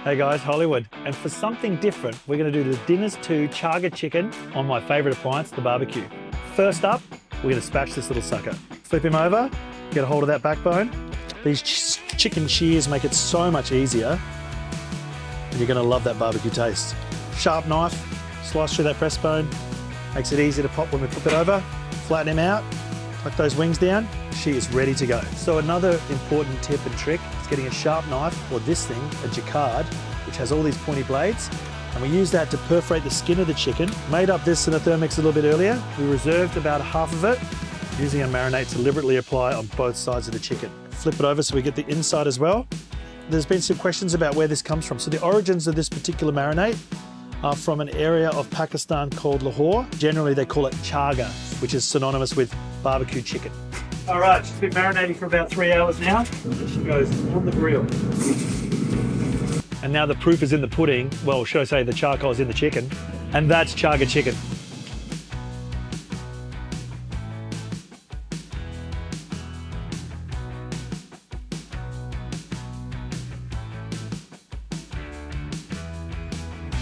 Hey guys, Hollywood. And for something different, we're gonna do the Dinners 2 Chargha Chicken on my favorite appliance, the barbecue. First up, we're gonna spatch this little sucker. Flip him over, get a hold of that backbone. These chicken shears make it so much easier. And you're gonna love that barbecue taste. Sharp knife, slice through that breastbone. Makes it easy to pop when we flip it over. Flatten him out, tuck those wings down. She is ready to go. So another important tip and trick is getting a sharp knife, or this thing, a jacquard, which has all these pointy blades. And we use that to perforate the skin of the chicken. Made up this in a Thermix a little bit earlier. We reserved about half of it, using a marinade to deliberately apply on both sides of the chicken. Flip it over so we get the inside as well. There's been some questions about where this comes from. So the origins of this particular marinade are from an area of Pakistan called Lahore. Generally they call it chargha, which is synonymous with barbecue chicken. All right, she's been marinating for about 3 hours now. She goes on the grill. And now the proof is in the pudding. Well, should I say the charcoal is in the chicken. And that's Chargha Chicken.